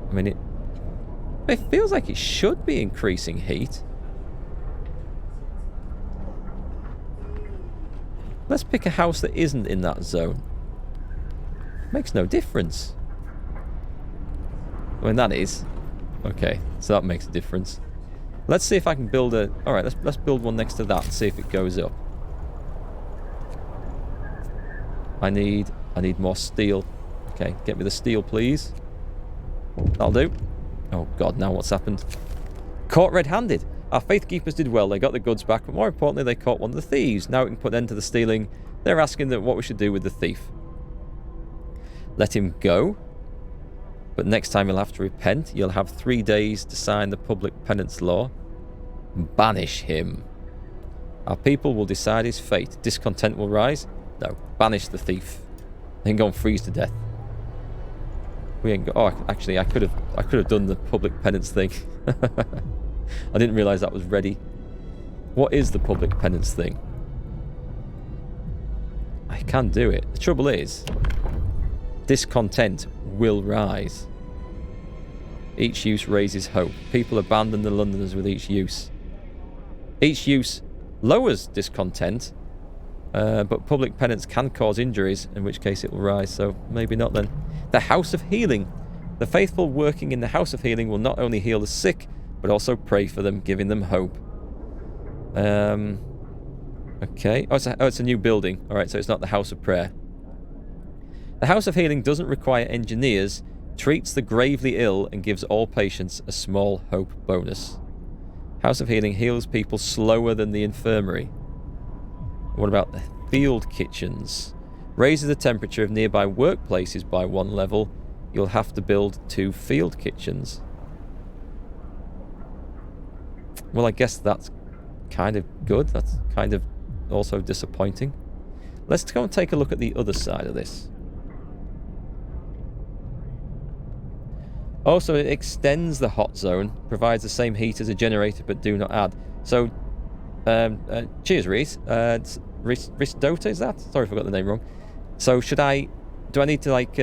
I mean, it feels like it should be increasing heat. Let's pick a house that isn't in that zone. Makes no difference. I mean, that is. Okay, so that makes a difference. Let's see if I can build a... Alright, let's build one next to that and see if it goes up. I need more steel. Okay, get me the steel, please. That'll do. Oh, God, now what's happened? Caught red-handed. Our faithkeepers did well. They got the goods back, but more importantly, they caught one of the thieves. Now we can put an end to the stealing. They're asking what we should do with the thief. Let him go. But next time you'll have to repent. You'll have 3 days to sign the public penance law. Banish him. Our people will decide his fate. Discontent will rise. No, banish the thief. Then go and freeze to death. We ain't got... Oh, actually, I could have done the public penance thing. I didn't realise that was ready. What is the public penance thing? I can do it. The trouble is, discontent will rise. Each use raises hope. People abandon the Londoners with each use. Each use lowers discontent, but public penance can cause injuries, in which case it will rise, so maybe not then. The House of Healing. The faithful working in the House of Healing will not only heal the sick, but also pray for them, giving them hope. Okay. Oh, it's a new building. Alright, so it's not the House of Prayer. The House of Healing doesn't require engineers, treats the gravely ill, and gives all patients a small hope bonus. House of Healing heals people slower than the infirmary. What about the field kitchens? Raises the temperature of nearby workplaces by 1 level. You'll have to build 2 field kitchens. Well, I guess that's kind of good. That's kind of also disappointing. Let's go and take a look at the other side of this. Also, it extends the hot zone, provides the same heat as a generator, but do not add. So, cheers, Reese. Reese Dota, is that? Sorry if I got the name wrong. So, do I need to, like,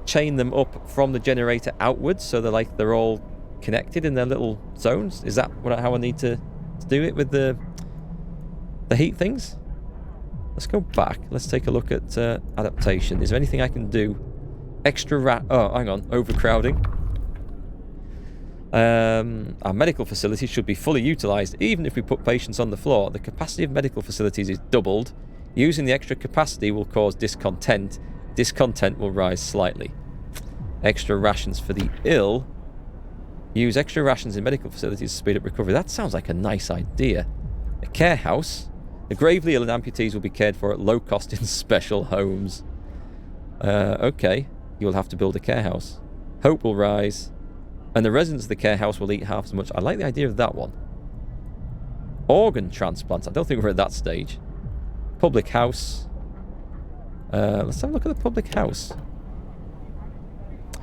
chain them up from the generator outwards so they're all connected in their little zones? Is that how I need to do it with the heat things? Let's go back. Let's take a look at adaptation. Is there anything I can do? Oh, hang on. Overcrowding. Our medical facilities should be fully utilised, even if we put patients on the floor. The capacity of medical facilities is doubled. Using the extra capacity will cause discontent. Discontent will rise slightly. Extra rations for the ill. Use extra rations in medical facilities to speed up recovery. That sounds like a nice idea. A care house. The gravely ill and amputees will be cared for at low cost in special homes. Okay. You'll have to build a care house. Hope will rise. And the residents of the care house will eat half as much. I like the idea of that one. Organ transplants. I don't think we're at that stage. Public house. Let's have a look at the public house.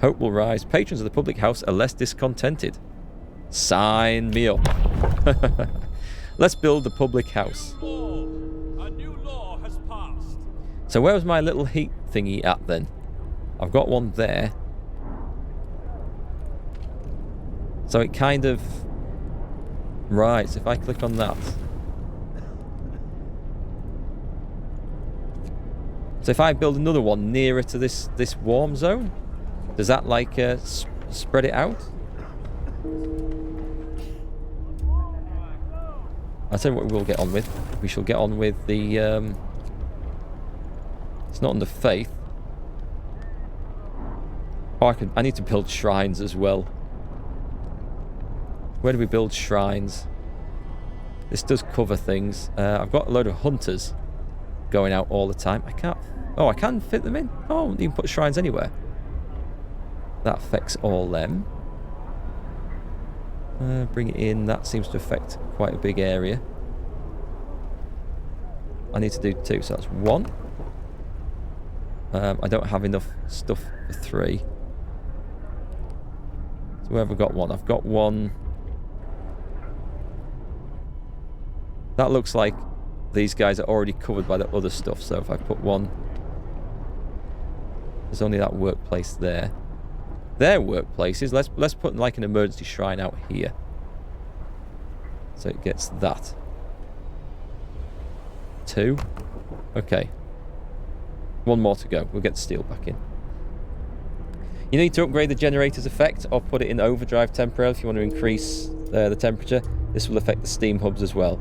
Hope will rise. Patrons of the public house are less discontented. Sign me up. Let's build the public house. A new law has passed. So where was my little heat thingy at then? I've got one there. So it kind of... Right, so if I click on that... So if I build another one nearer to this warm zone, does that like spread it out? I'll tell you what we'll get on with. We shall get on with the... It's not under faith. Oh, I need to build shrines as well. Where do we build shrines? This does cover things. I've got a load of hunters going out all the time. I can't... Oh, I can fit them in? Oh, you can put shrines anywhere. That affects all them. Bring it in. That seems to affect quite a big area. I need to do 2, so that's 1. I don't have enough stuff for 3. So where have I got 1? I've got 1. That looks like these guys are already covered by the other stuff, so if I put 1... There's only that workplace there. their workplaces. Let's put like an emergency shrine out here. So it gets that. 2. Okay. 1 more to go. We'll get the steel back in. You need to upgrade the generator's effect or put it in overdrive temporarily if you want to increase the temperature. This will affect the steam hubs as well.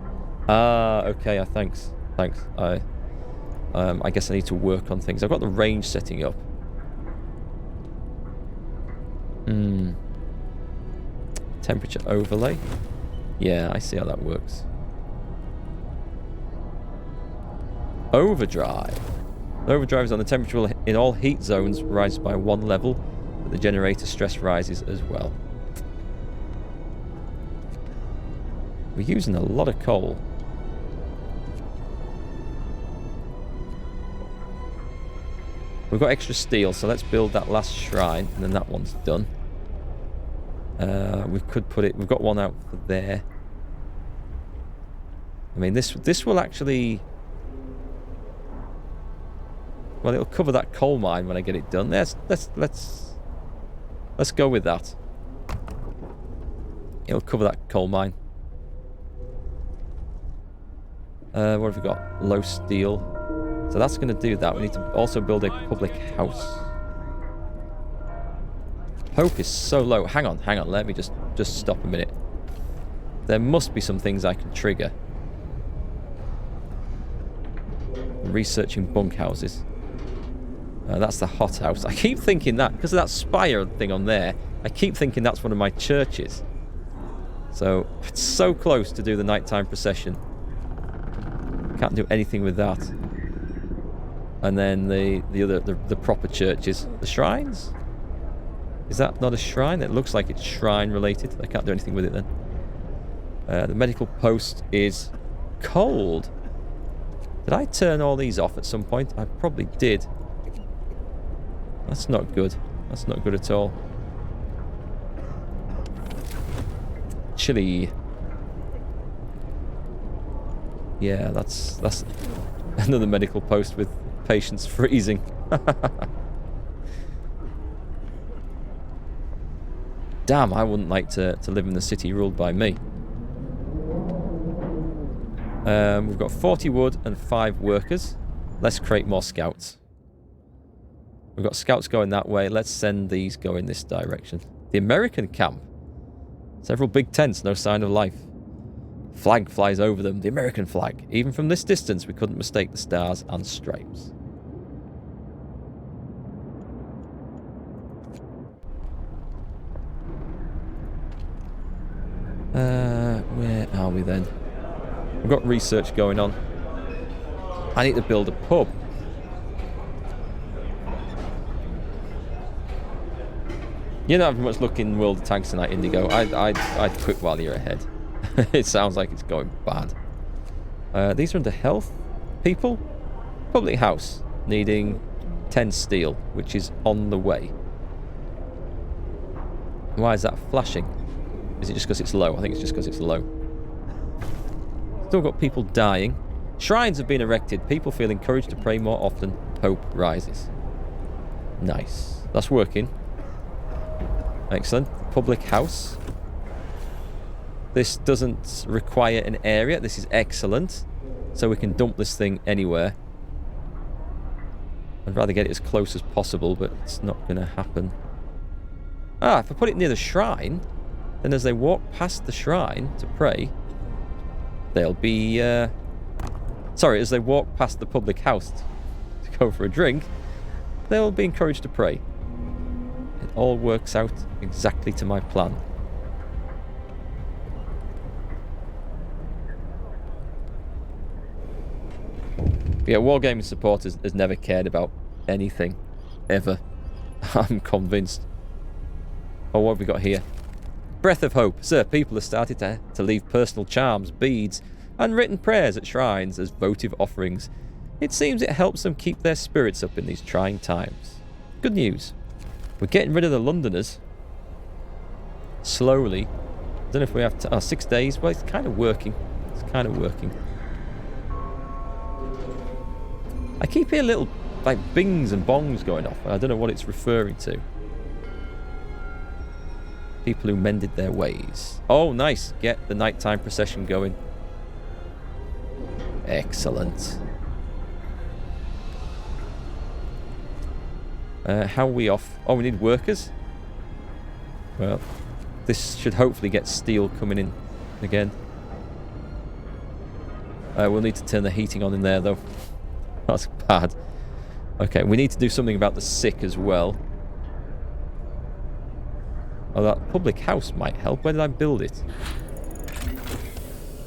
Ah, okay. Thanks. I guess I need to work on things. I've got the range setting up. Temperature overlay. Yeah, I see how that works. Overdrive. Overdrive is on the temperature will in all heat zones rises by 1 level, but the generator stress rises as well. We're using a lot of coal. We've got extra steel, so let's build that last shrine, and then that one's done. We could put it... We've got one out for there. I mean, this will actually... Well, it'll cover that coal mine when I get it done. Let's go with that. It'll cover that coal mine. What have we got? Low steel. So that's going to do that. We need to also build a public house. Hope is so low. Hang on. Let me just stop a minute. There must be some things I can trigger. Researching bunkhouses. That's the hothouse. I keep thinking that, because of that spire thing on there, I keep thinking that's one of my churches. So, it's so close to do the nighttime procession. Can't do anything with that. And then the proper churches. The shrines? Is that not a shrine? It looks like it's shrine related. I can't do anything with it then. The medical post is cold. Did I turn all these off at some point? I probably did. That's not good. That's not good at all. Chilly. Yeah, that's another medical post with patients freezing. Damn, I wouldn't like to live in the city ruled by me. We've got 40 wood and 5 workers. Let's create more scouts. We've got scouts going that way. Let's send these going this direction. The American camp. Several big tents, no sign of life. Flag flies over them, the American flag. Even from this distance, we couldn't mistake the stars and stripes. Where are we then? We've got research going on. I need to build a pub. You're not having much luck in World of Tanks tonight, Indigo. I'd quit while you're ahead. It sounds like it's going bad. These are under health. People? Public house. Needing 10 steel, which is on the way. Why is that flashing? Is it just because it's low? I think it's just because it's low. Still got people dying. Shrines have been erected. People feel encouraged to pray more often. Hope rises. Nice. That's working. Excellent. Public house. This doesn't require an area. This is excellent. So we can dump this thing anywhere. I'd rather get it as close as possible, but it's not going to happen. Ah, if I put it near the shrine, then as they walk past the shrine to pray, they'll be... Sorry, as they walk past the public house to go for a drink, they'll be encouraged to pray. It all works out exactly to my plan. Yeah, Wargaming support has never cared about anything. Ever. I'm convinced. Oh, what have we got here? Breath of hope. Sir, people have started to leave personal charms, beads, and written prayers at shrines as votive offerings. It seems it helps them keep their spirits up in these trying times. Good news. We're getting rid of the Londoners. Slowly. I don't know if we have to... 6 days. Well, it's kind of working. It's kind of working. I keep hearing little, like, bings and bongs going off. I don't know what it's referring to. People who mended their ways. Oh, nice. Get the nighttime procession going. Excellent. How are we off? Oh, we need workers? Well, this should hopefully get steel coming in again. We'll need to turn the heating on in there, though. That's bad. Okay, we need to do something about the sick as well. Oh, that public house might help. Where did I build it?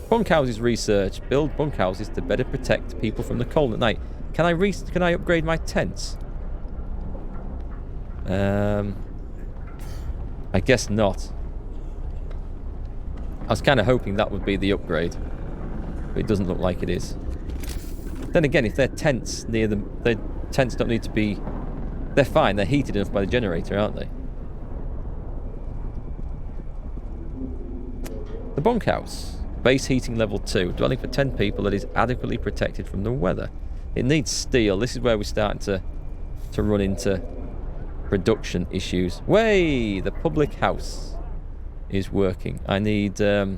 Bunkhouses research. Build bunkhouses to better protect people from the cold at night. Can I upgrade my tents? I guess not. I was kind of hoping that would be the upgrade, but it doesn't look like it is. Then again, if they're tents near them, their tents don't need to be... They're fine. They're heated enough by the generator, aren't they? The bunkhouse. Base heating level 2. Dwelling for 10 people that is adequately protected from the weather. It needs steel. This is where we're starting to run into production issues. Way! The public house is working. I need I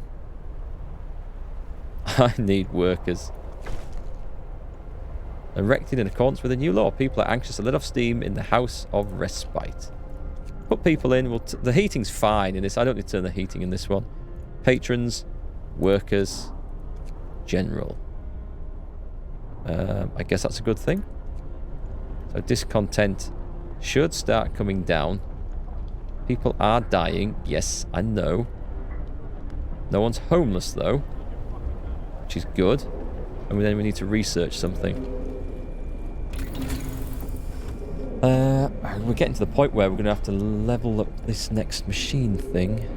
need workers. Erected in accordance with the new law. People are anxious to let off steam in the house of respite. Put people in. The heating's fine in this. I don't need to turn the heating in this one. Patrons, workers, general. I guess that's a good thing. So discontent should start coming down. People are dying. Yes, I know. No one's homeless, though, which is good. And then we need to research something. We're getting to the point where we're going to have to level up this next machine thing.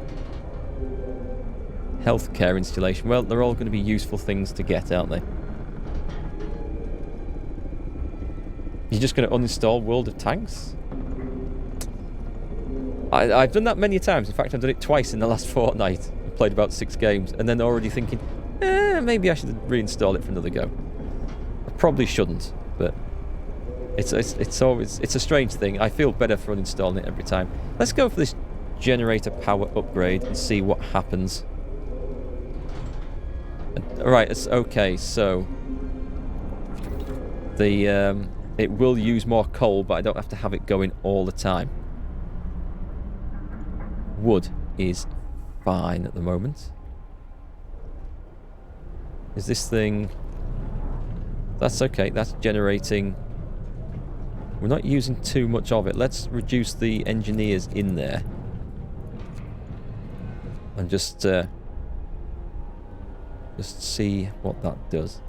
Healthcare installation. Well, they're all going to be useful things to get, aren't they? You're just going to uninstall World of Tanks? I've done that many times. In fact, I've done it twice in the last fortnight. I've played about 6 games, and then already thinking, maybe I should reinstall it for another go. I probably shouldn't, but it's a strange thing. I feel better for uninstalling it every time. Let's go for this generator power upgrade and see what happens. Alright, it's okay, so the it will use more coal, but I don't have to have it going all the time. Wood is fine at the moment. Is this thing... That's okay, that's generating... We're not using too much of it. Let's reduce the engineers in there. And just see what that does.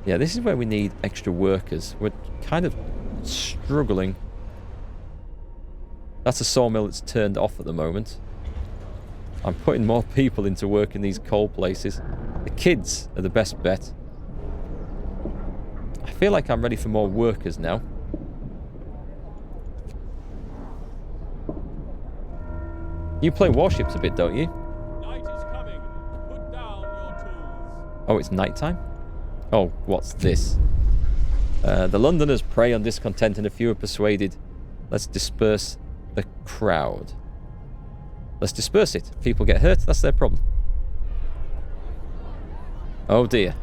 Yeah, this is where we need extra workers. We're kind of struggling. That's a sawmill that's turned off at the moment. I'm putting more people into work in these coal places. The kids are the best bet. I feel like I'm ready for more workers now. You play warships a bit, don't you? Night is coming. Put down your tools. Oh, it's nighttime? Oh, what's this? The Londoners prey on discontent and a few are persuaded. Let's disperse the crowd. Let's disperse it. If people get hurt, that's their problem. Oh dear.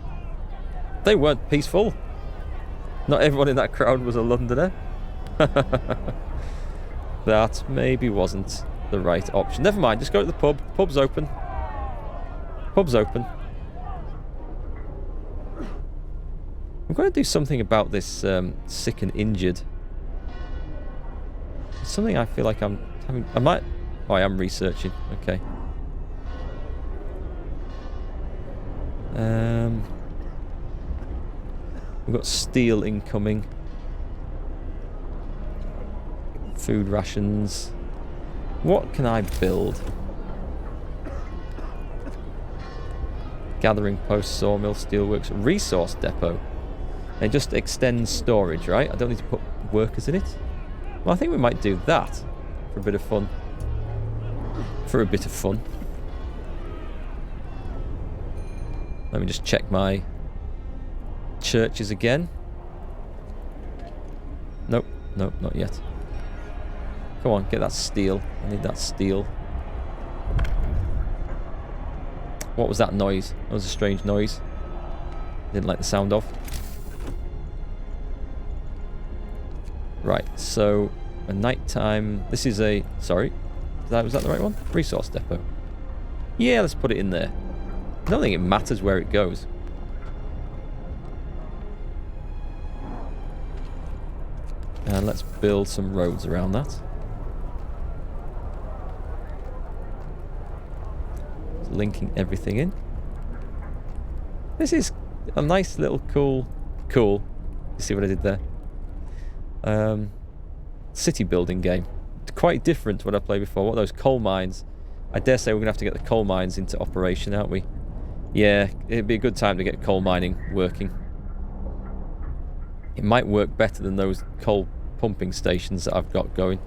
They weren't peaceful. Not everyone in that crowd was a Londoner. That maybe wasn't the right option. Never mind, just go to the pub. Pub's open. Pub's open. I'm going to do something about this sick and injured. It's something I feel like I'm having... I might... Oh, I am researching. Okay. We've got steel incoming. Food rations. What can I build? Gathering post, sawmill, steelworks, resource depot. It just extends storage, right? I don't need to put workers in it. Well, I think we might do that for a bit of fun. For a bit of fun. Let me just check my churches again. Nope, nope, not yet. Come on, get that steel. I need that steel. What was that noise? That was a strange noise. Didn't like the sound of. Right, so a nighttime. This is a. Sorry, was that the right one? Resource depot. Yeah, let's put it in there. I don't think it matters where it goes. And let's build some roads around that. Linking everything in. This is a nice little cool. You see what I did there? City building game. It's quite different to what I played before. What are those coal mines? I dare say we're going to have to get the coal mines into operation, aren't we? Yeah, it'd be a good time to get coal mining working. It might work better than those coal pumping stations that I've got going.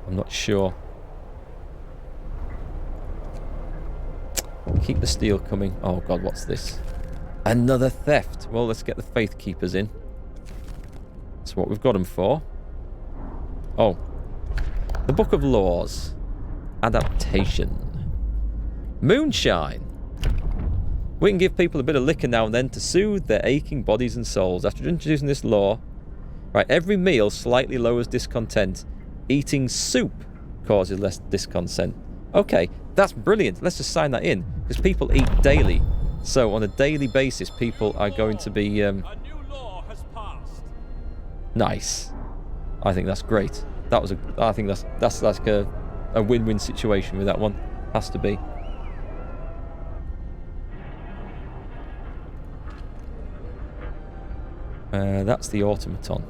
I'm not sure. Keep the steel coming. Oh god, what's this? Another theft. Well, let's get the Faith Keepers in. That's what we've got them for. Oh. The Book of Laws. Adaptation. Moonshine. We can give people a bit of liquor now and then to soothe their aching bodies and souls. After introducing this law, right, every meal slightly lowers discontent. Eating soup causes less discontent. Okay, that's brilliant. Let's just sign that in, because people eat daily. So on a daily basis, people are going to be... A new law has passed. Nice. I think that's great. That was a... I think that's like a win-win situation with that one. Has to be. That's the automaton.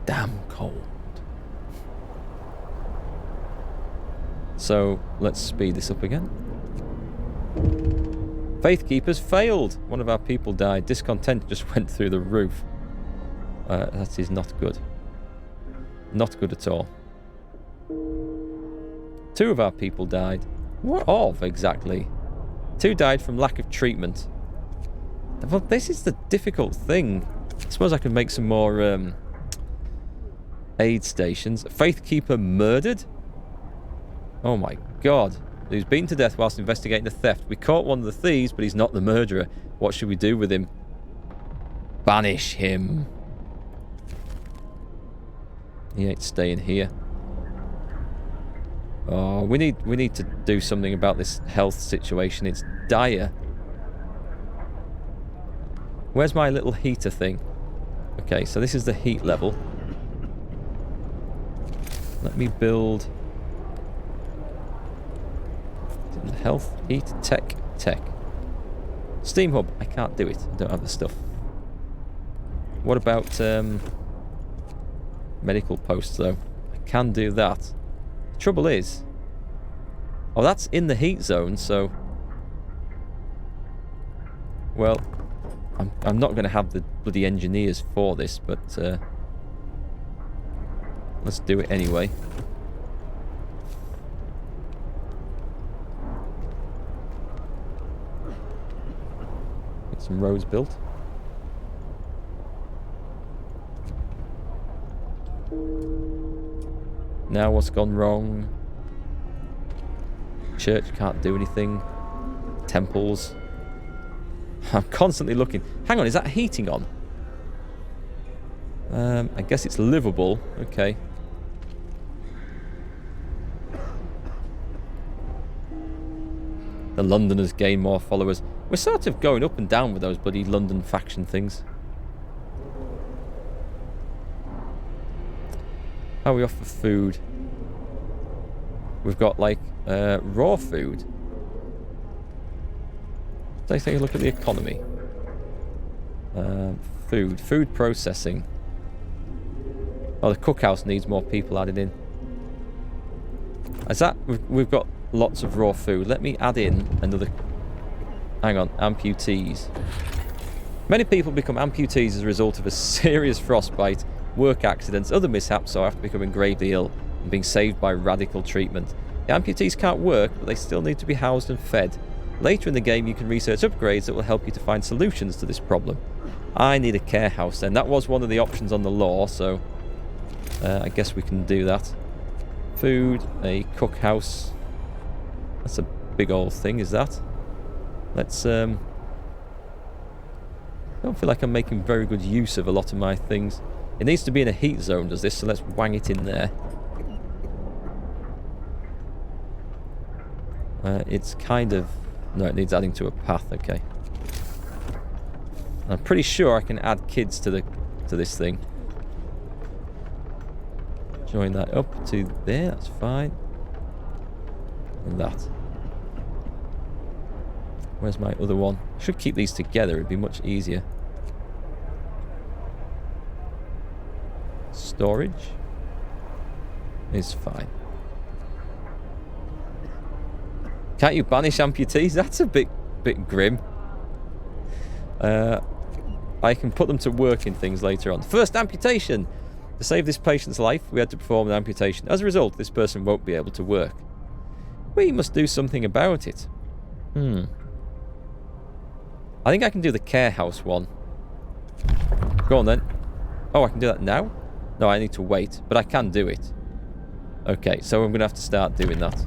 Damn cold. So let's speed this up again. Faith Keepers failed. One of our people died. Discontent just went through the roof. That is not good. Not good at all. 2 of our people died. What of, exactly? 2 died from lack of treatment. Well, this is the difficult thing. I suppose I can make some more aid stations. Faith Keeper murdered? Oh my god. He was beaten to death whilst investigating the theft. We caught one of the thieves, but he's not the murderer. What should we do with him? Banish him. He ain't staying here. Oh, we need to do something about this health situation. It's dire. Where's my little heater thing? Okay, so this is the heat level. Let me build... Health, heat, tech. Steam hub. I can't do it. I don't have the stuff. What about medical posts, though? I can do that. The trouble is... Oh, that's in the heat zone, so... Well, I'm not going to have the bloody engineers for this, but... let's do it anyway. Get some roads built. Now what's gone wrong? Church can't do anything. Temples. I'm constantly looking. Hang on, is that heating on? I guess it's livable. Okay. The Londoners gain more followers. We're sort of going up and down with those bloody London faction things. How are we off for food? We've got, like, raw food. Let's take a look at the economy. Food processing. Oh, the cookhouse needs more people added in. Is that... We've got lots of raw food. Let me add in another... Hang on, amputees. Many people become amputees as a result of a serious frostbite, work accidents, other mishaps, or after becoming gravely ill and being saved by radical treatment. The amputees can't work, but they still need to be housed and fed. Later in the game, you can research upgrades that will help you to find solutions to this problem. I need a care house then. That was one of the options on the law, so I guess we can do that. Food, a cook house. That's a big old thing, is that? Let's, I don't feel like I'm making very good use of a lot of my things. It needs to be in a heat zone, does this? So let's wang it in there. It's kind of... No, it needs adding to a path, okay. I'm pretty sure I can add kids to this thing. Join that up to there, that's fine. And that. Where's my other one? I should keep these together, it'd be much easier. Storage is fine. Can't you banish amputees? That's a bit grim. I can put them to work in things later on. First amputation! To save this patient's life, we had to perform an amputation. As a result, this person won't be able to work. We must do something about it. I think I can do the care house one. Go on then. Oh, I can do that now? No, I need to wait, but I can do it. Okay, so I'm going to have to start doing that.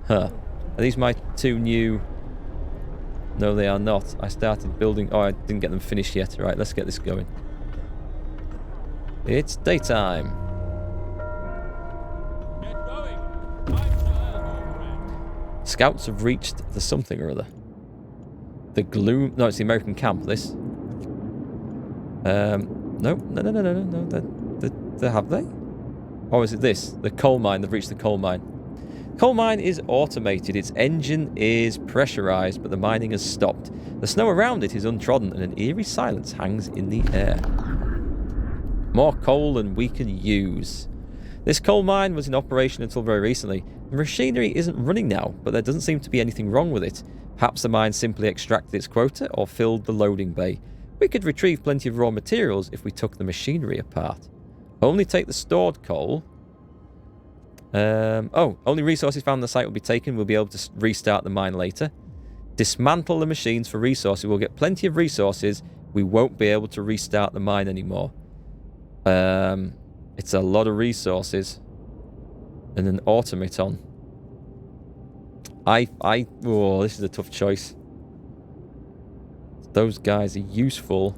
Huh. Are these my two new... No, they are not. I started building... Oh, I didn't get them finished yet. Right, let's get this going. It's daytime. Get going. Time to earn your bread. Scouts have reached the something or other. The gloom... No, it's the American camp, this. No. Have they? Or is it this? The coal mine. They've reached the coal mine. Coal mine is automated. Its engine is pressurized, but the mining has stopped. The snow around it is untrodden, and an eerie silence hangs in the air. More coal than we can use. This coal mine was in operation until very recently. The machinery isn't running now, but there doesn't seem to be anything wrong with it. Perhaps the mine simply extracted its quota or filled the loading bay. We could retrieve plenty of raw materials if we took the machinery apart. Only take the stored coal. Only resources found on the site will be taken. We'll be able to restart the mine later. Dismantle the machines for resources. We'll get plenty of resources. We won't be able to restart the mine anymore. It's a lot of resources. And an automaton. Oh, this is a tough choice. Those guys are useful.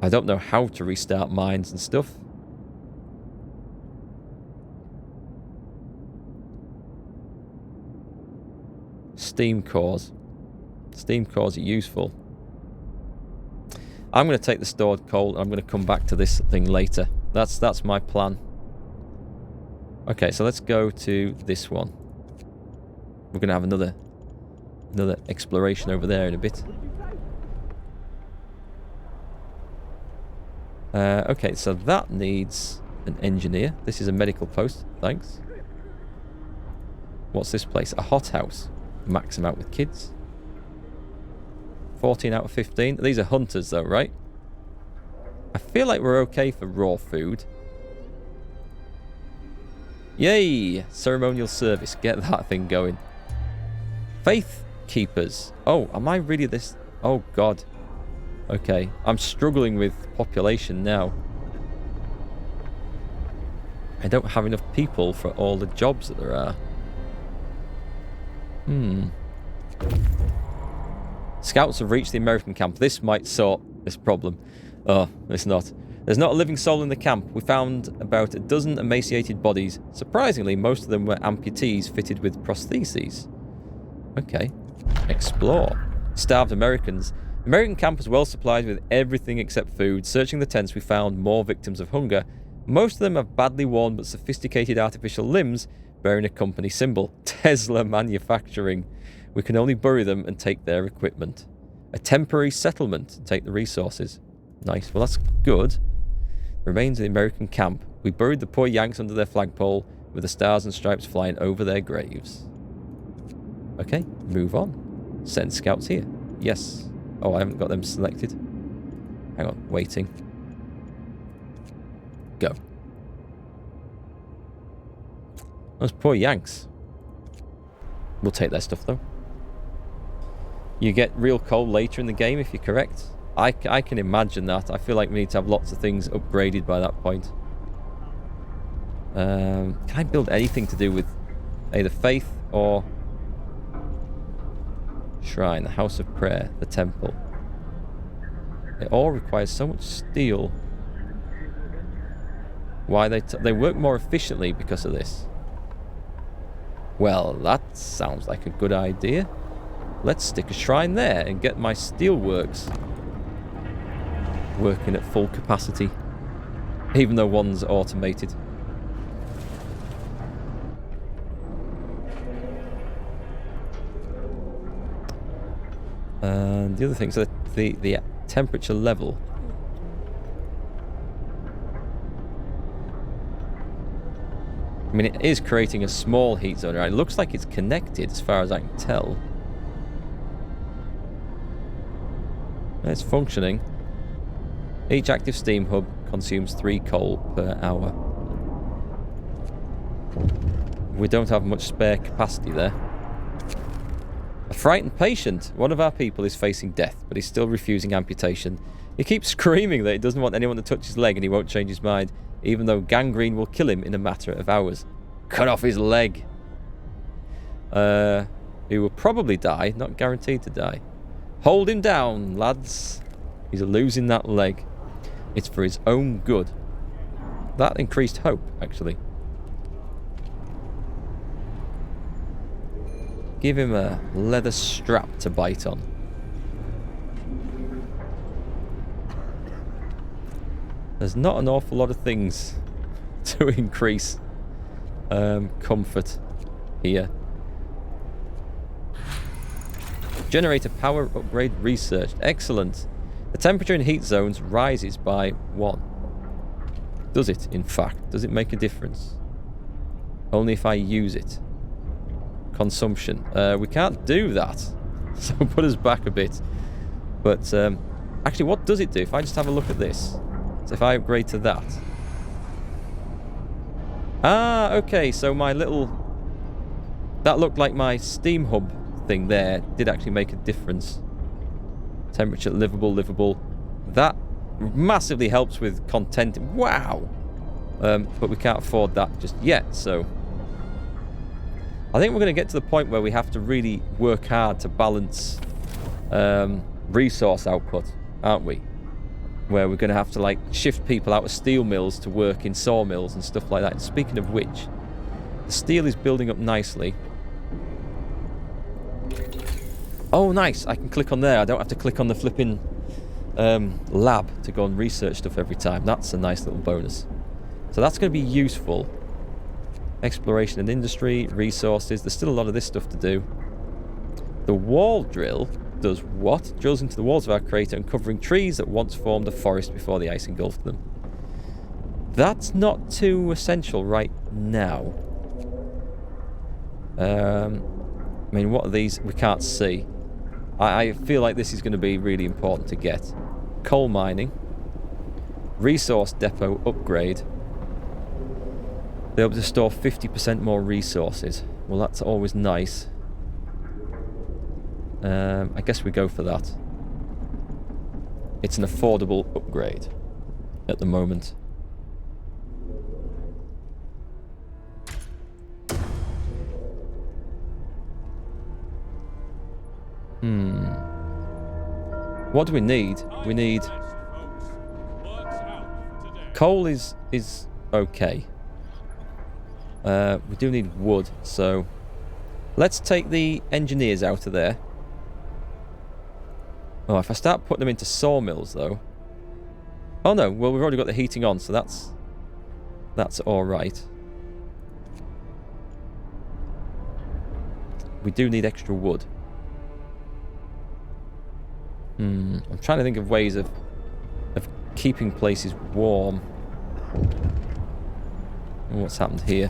I don't know how to restart mines and stuff. Steam cores. Steam cores are useful. I'm going to take the stored coal. I'm going to come back to this thing later. That's my plan. Okay, so let's go to this one. We're going to have another exploration over there in a bit. Okay, so that needs an engineer. This is a medical post. Thanks. What's this place? A hothouse. Max them out with kids. 14 out of 15. These are hunters though, right? I feel like we're okay for raw food. Yay! Ceremonial service. Get that thing going. Faith keepers. Oh, am I really this? Oh, God. Okay. I'm struggling with population now. I don't have enough people for all the jobs that there are. Scouts have reached the American camp. This might sort this problem. Oh, it's not. There's not a living soul in the camp. We found about a dozen emaciated bodies. Surprisingly, most of them were amputees fitted with prostheses. Okay. Explore. Starved Americans. The American camp was well supplied with everything except food. Searching the tents, we found more victims of hunger. Most of them have badly worn but sophisticated artificial limbs bearing a company symbol. Tesla Manufacturing. We can only bury them and take their equipment. A temporary settlement. Take the resources. Nice. Well, that's good. Remains of the American camp. We buried the poor Yanks under their flagpole with the stars and stripes flying over their graves. Okay, move on. Send scouts here. Yes. Oh, I haven't got them selected. Hang on, waiting. Go. Those poor Yanks. We'll take their stuff, though. You get real coal later in the game if you're correct. I can imagine that. I feel like we need to have lots of things upgraded by that point. Can I build anything to do with either faith or shrine, the house of prayer, the temple? It all requires so much steel. Why they work more efficiently because of this? Well, that sounds like a good idea. Let's stick a shrine there and get my steelworks working at full capacity, even though one's automated. And the other thing, so the temperature level. I mean, it is creating a small heat zone, right? It looks like it's connected as far as I can tell. It's functioning. Each active steam hub consumes 3 coal per hour. We don't have much spare capacity there. A frightened patient. One of our people is facing death, but he's still refusing amputation. He keeps screaming that he doesn't want anyone to touch his leg and he won't change his mind, even though gangrene will kill him in a matter of hours. Cut off his leg. He will probably die, not guaranteed to die. Hold him down, lads. He's losing that leg. It's for his own good. That increased hope, actually. Give him a leather strap to bite on. There's not an awful lot of things to increase comfort here. Generator power upgrade researched. Excellent. The temperature in heat zones rises by 1. Does it, in fact? Does it make a difference? Only if I use it. Consumption. We can't do that. So put us back a bit. But actually, what does it do? If I just have a look at this. So if I upgrade to that. Ah, okay. So my little... That looked like my steam hub thing there did actually make a difference. Temperature, livable. That massively helps with content. Wow! But we can't afford that just yet, so... I think we're going to get to the point where we have to really work hard to balance resource output, aren't we? Where we're going to have to, like, shift people out of steel mills to work in sawmills and stuff like that. And speaking of which, the steel is building up nicely. Oh, nice. I can click on there. I don't have to click on the flipping lab to go and research stuff every time. That's a nice little bonus. So that's going to be useful. Exploration and industry, resources. There's still a lot of this stuff to do. The wall drill does what? Drills into the walls of our crater, uncovering trees that once formed a forest before the ice engulfed them. That's not too essential right now. I mean, what are these? We can't see. I feel like this is going to be really important to get. Coal mining. Resource depot upgrade. They're able to store 50% more resources. Well, that's always nice. I guess we go for that. It's an affordable upgrade at the moment. What do we need? We need... Coal is okay. We do need wood, so... Let's take the engineers out of there. Oh, if I start putting them into sawmills, though... Oh, no. Well, we've already got the heating on, so that's alright. We do need extra wood. I'm trying to think of ways of keeping places warm. Oh, what's happened here?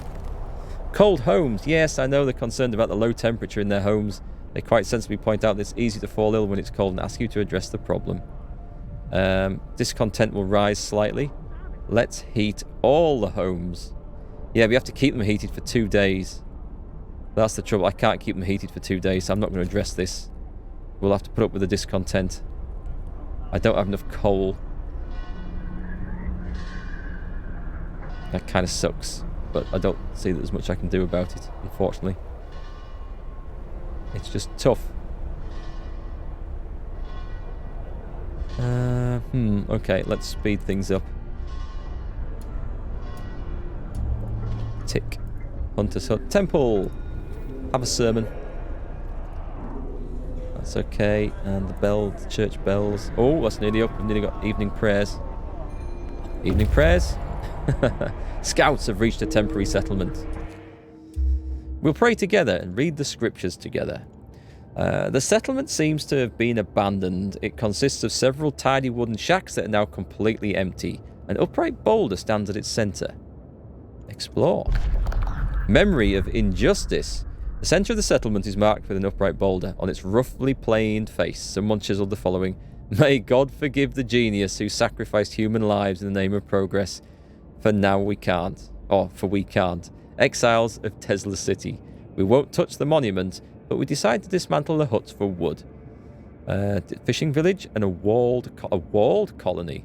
Cold homes. Yes, I know they're concerned about the low temperature in their homes. They quite sensibly point out that it's easy to fall ill when it's cold and ask you to address the problem. Discontent will rise slightly. Let's heat all the homes. Yeah, we have to keep them heated for 2 days. That's the trouble. I can't keep them heated for 2 days, so I'm not going to address this We'll have to put up with the discontent. I don't have enough coal. That kind of sucks. But I don't see that there's much I can do about it, unfortunately. It's just tough. Okay, let's speed things up. Tick. Hunter's Hut. Temple! Have a sermon. That's okay. And the bell, the church bells. Oh, that's nearly up. We've nearly got evening prayers. Evening prayers? Scouts have reached a temporary settlement. We'll pray together and read the scriptures together. The settlement seems to have been abandoned. It consists of several tidy wooden shacks that are now completely empty. An upright boulder stands at its center. Explore. Memory of injustice. The center of the settlement is marked with an upright boulder. On its roughly planed face, someone chiseled the following: May God forgive the genius who sacrificed human lives in the name of progress. For now we can't. Or for we can't. Exiles of Tesla City. We won't touch the monument, but we decide to dismantle the huts for wood. Fishing village and a walled colony.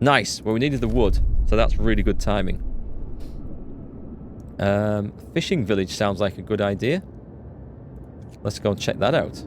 Nice. Well, we needed the wood, so that's really good timing. Fishing village sounds like a good idea. Let's go and check that out.